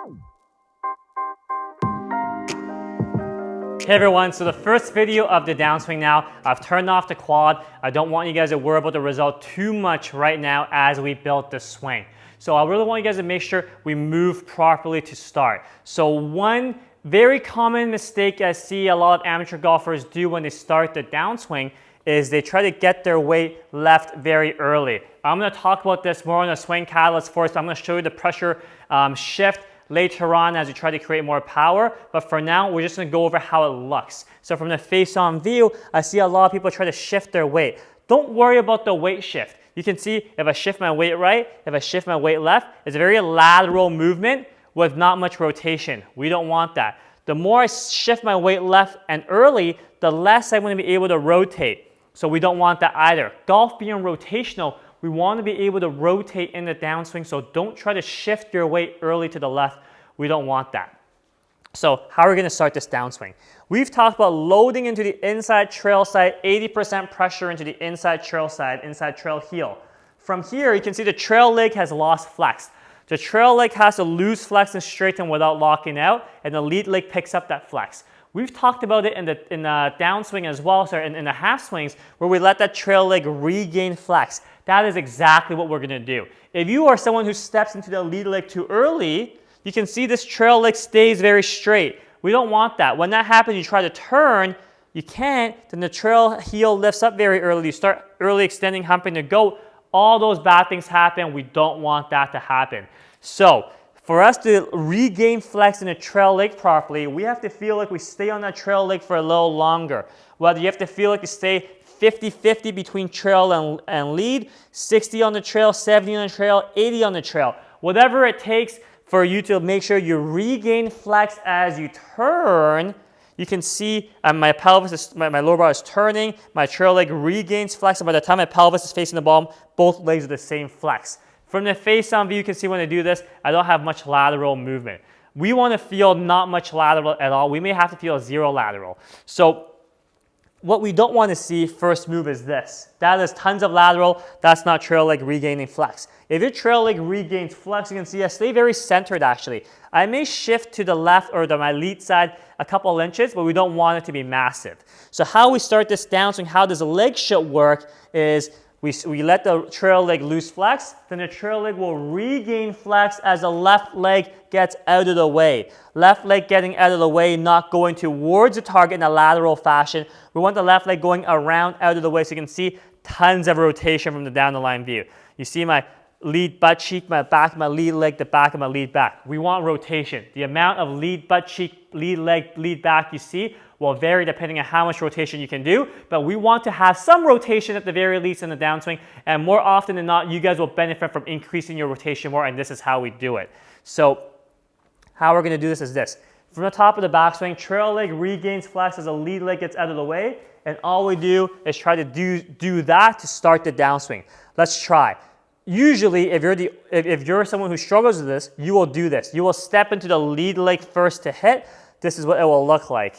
Hey everyone, so the first video of the downswing now, I've turned off the quad. I don't want you guys to worry about the result too much right now as we build the swing. So I really want you guys to make sure we move properly to start. So one very common mistake I see a lot of amateur golfers do when they start the downswing is they try to get their weight left very early. I'm going to talk about this more on the swing catalyst first. I'm going to show you the pressure shift later on as you try to create more power, but for now we're just going to go over how it looks. So from the face-on view, I see a lot of people try to shift their weight. Don't worry about the weight shift. You can see if I shift my weight right, if I shift my weight left, it's a very lateral movement with not much rotation. We don't want that. The more I shift my weight left and early, the less I'm going to be able to rotate. So we don't want that either. Golf being rotational, we want to be able to rotate in the downswing, so don't try to shift your weight early to the left. We don't want that. So how are we going to start this downswing? We've talked about loading into the inside trail side, 80% pressure into the inside trail side, inside trail heel. From here, you can see the trail leg has lost flex. The trail leg has to lose flex and straighten without locking out, and the lead leg picks up that flex. We've talked about it in the downswing as well, so in the half swings, where we let that trail leg regain flex. That is exactly what we're going to do. If you are someone who steps into the lead leg too early, you can see this trail leg stays very straight. We don't want that. When that happens, you try to turn, you can't, then the trail heel lifts up very early. You start early extending, humping the goat. All those bad things happen. We don't want that to happen. So for us to regain flex in the trail leg properly, we have to feel like we stay on that trail leg for a little longer. Whether you have to feel like you stay 50-50 between trail and lead, 60 on the trail, 70 on the trail, 80 on the trail. Whatever it takes for you to make sure you regain flex as you turn. You can see my pelvis is, my lower bar is turning, my trail leg regains flex, and by the time my pelvis is facing the ball, both legs are the same flex. From the face-on view, you can see when I do this, I don't have much lateral movement. We want to feel not much lateral at all. We may have to feel zero lateral. So what we don't want to see first move is this. That is tons of lateral. That's not trail leg regaining flex. If your trail leg regains flex, you can see I stay very centered actually. I may shift to the left or my lead side a couple inches, but we don't want it to be massive. So how we start this downswing, how does the leg shift work is we let the trail leg lose flex, then the trail leg will regain flex as the left leg gets out of the way. Left leg getting out of the way, not going towards the target in a lateral fashion. We want the left leg going around out of the way, so you can see tons of rotation from the down the line view. You see my lead butt cheek, my back of my lead leg, the back of my lead back. We want rotation. The amount of lead butt cheek, lead leg, lead back you see will vary depending on how much rotation you can do, but we want to have some rotation at the very least in the downswing, and more often than not, you guys will benefit from increasing your rotation more, and this is how we do it. So how we're going to do this is this. From the top of the backswing, trail leg regains flex as the lead leg gets out of the way, and all we do is try to do that to start the downswing. Let's try. Usually, if you're someone who struggles with this, you will do this. You will step into the lead leg first to hit. This is what it will look like.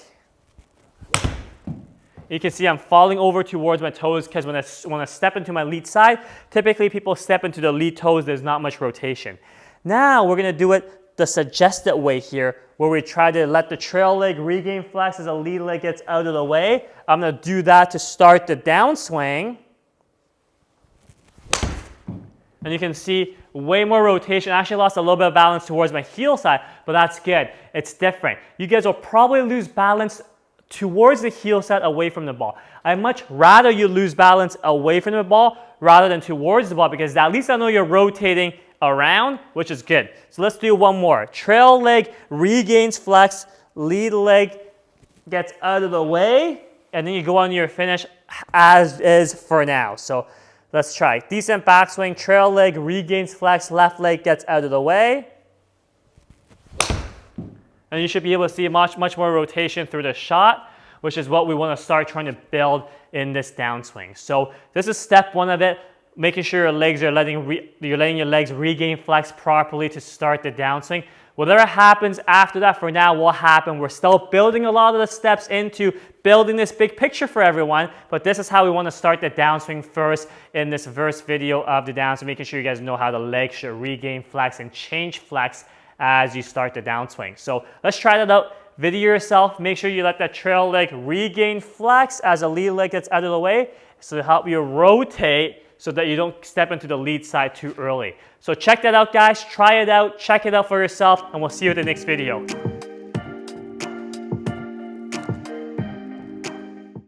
You can see I'm falling over towards my toes because when I step into my lead side, typically people step into the lead toes, there's not much rotation. Now we're going to do it the suggested way here, where we try to let the trail leg regain flex as the lead leg gets out of the way. I'm going to do that to start the downswing. And you can see way more rotation. I actually lost a little bit of balance towards my heel side, but that's good. It's different. You guys will probably lose balance towards the heel side away from the ball. I'd much rather you lose balance away from the ball rather than towards the ball, because at least I know you're rotating around, which is good. So let's do one more. Trail leg regains flex, lead leg gets out of the way, and then you go on your finish as is for now. So let's try. Decent backswing, trail leg regains flex, left leg gets out of the way. And you should be able to see much more rotation through the shot, which is what we want to start trying to build in this downswing. So this is step one of it, making sure your legs are you're letting your legs regain flex properly to start the downswing. Whatever happens after that for now will happen. We're still building a lot of the steps into building this big picture for everyone, but this is how we want to start the downswing first in this first video of the downswing, making sure you guys know how the legs should regain flex and change flex as you start the downswing. So let's try that out. Video yourself. Make sure you let that trail leg regain flex as the lead leg gets out of the way, so to help you rotate so that you don't step into the lead side too early. So check that out, guys. Try it out. Check it out for yourself, and we'll see you in the next video.